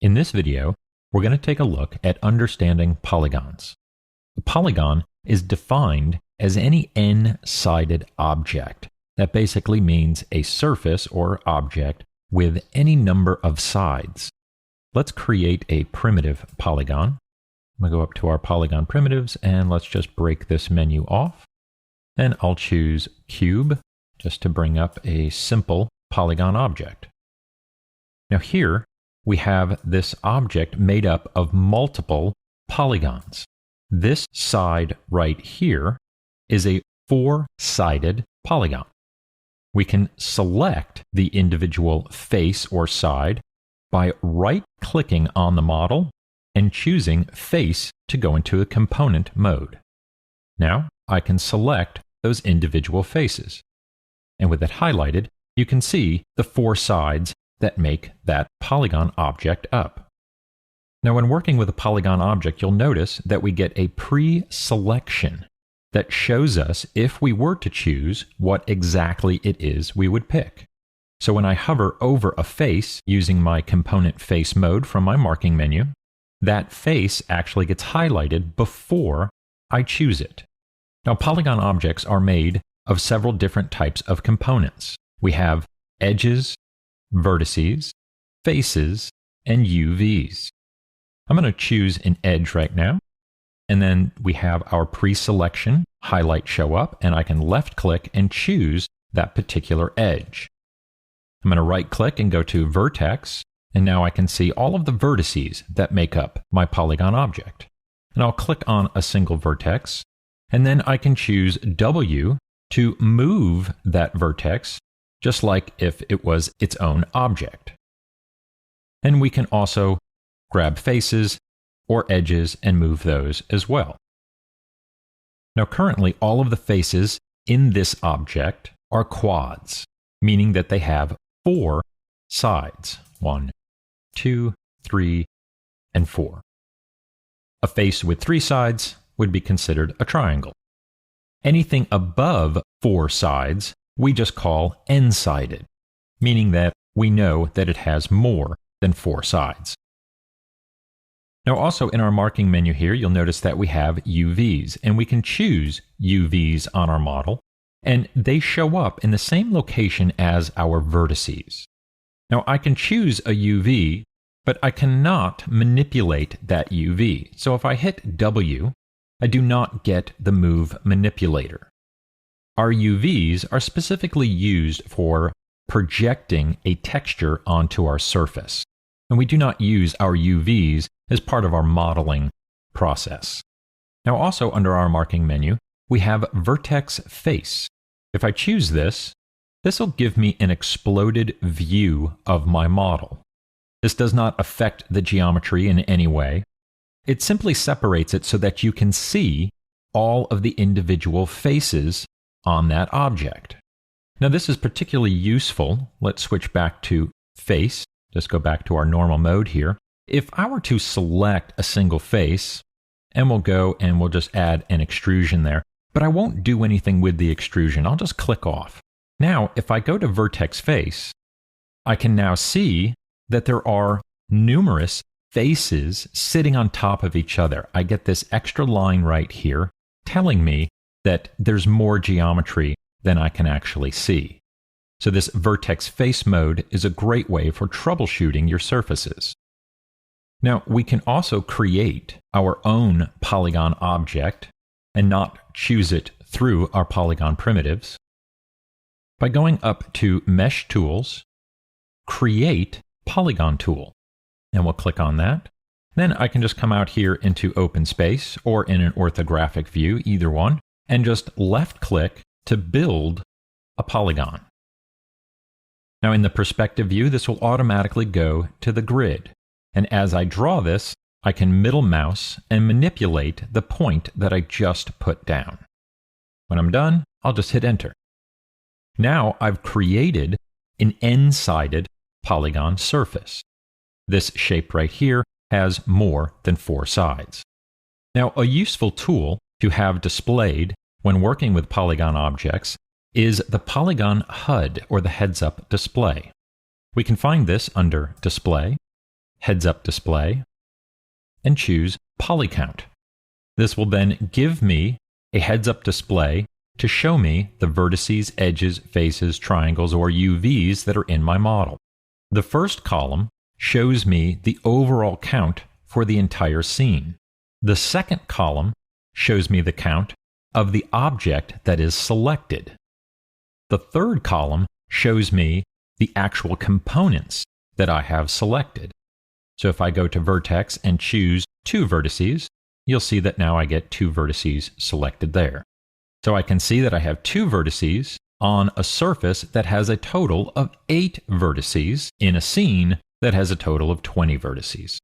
In this video, we're going to take a look at understanding polygons. A polygon is defined as any n-sided object. That basically means a surface or object with any number of sides. Let's create a primitive polygon. I'm going to go up to our polygon primitives and let's just break this menu off. And I'll choose cube just to bring up a simple polygon object. Now here we have this object made up of multiple polygons. This side right here is a four-sided polygon. We can select the individual face or side by right-clicking on the model and choosing face to go into a component mode. Now I can select those individual faces. And with it highlighted, you can see the four sides that make that polygon object up. Now, when working with a polygon object, you'll notice that we get a pre-selection that shows us if we were to choose what exactly it is we would pick. So when I hover over a face using my component face mode from my marking menu, that face actually gets highlighted before I choose it. Now, polygon objects are made of several different types of components. We have edges, vertices, faces, and UVs. I'm going to choose an edge right now, and then we have our pre-selection highlight show up, and I can left-click and choose that particular edge. I'm going to right-click and go to Vertex, and now I can see all of the vertices that make up my polygon object. And I'll click on a single vertex, and then I can choose W to move that vertex, just like if it was its own object. And we can also grab faces or edges and move those as well. Now currently all of the faces in this object are quads, meaning that they have four sides. 1, 2, 3, and 4. A face with 3 sides would be considered a triangle. Anything above 4 sides we just call n-sided, meaning that we know that it has more than 4 sides. Now also in our marking menu here, you'll notice that we have UVs, and we can choose UVs on our model, and they show up in the same location as our vertices. Now I can choose a UV, but I cannot manipulate that UV. So if I hit W, I do not get the move manipulator. Our UVs are specifically used for projecting a texture onto our surface, and we do not use our UVs as part of our modeling process. Now also under our marking menu, we have Vertex Face. If I choose this, this will give me an exploded view of my model. This does not affect the geometry in any way. It simply separates it so that you can see all of the individual faces on that object. Now this is particularly useful. Let's switch back to face. Just go back to our normal mode here. If I were to select a single face, and we'll go and we'll just add an extrusion there, but I won't do anything with the extrusion. I'll just click off. Now, if I go to Vertex Face, I can now see that there are numerous faces sitting on top of each other. I get this extra line right here telling me that there's more geometry than I can actually see. So this Vertex Face mode is a great way for troubleshooting your surfaces. Now, we can also create our own polygon object and not choose it through our polygon primitives by going up to Mesh Tools, Create Polygon Tool, and we'll click on that. Then I can just come out here into Open Space or in an orthographic view, either one, and just left-click to build a polygon. Now in the perspective view, this will automatically go to the grid. And as I draw this, I can middle mouse and manipulate the point that I just put down. When I'm done, I'll just hit Enter. Now I've created an n-sided polygon surface. This shape right here has more than 4 sides. Now, a useful tool to have displayed when working with polygon objects is the Polygon HUD, or the heads-up display. We can find this under Display, Heads-Up Display, and choose Polycount. This will then give me a heads-up display to show me the vertices, edges, faces, triangles, or UVs that are in my model. The first column shows me the overall count for the entire scene. The second column shows me the count of the object that is selected. The third column shows me the actual components that I have selected. So if I go to Vertex and choose 2 vertices, you'll see that now I get 2 vertices selected there. So I can see that I have 2 vertices on a surface that has a total of 8 vertices in a scene that has a total of 20 vertices.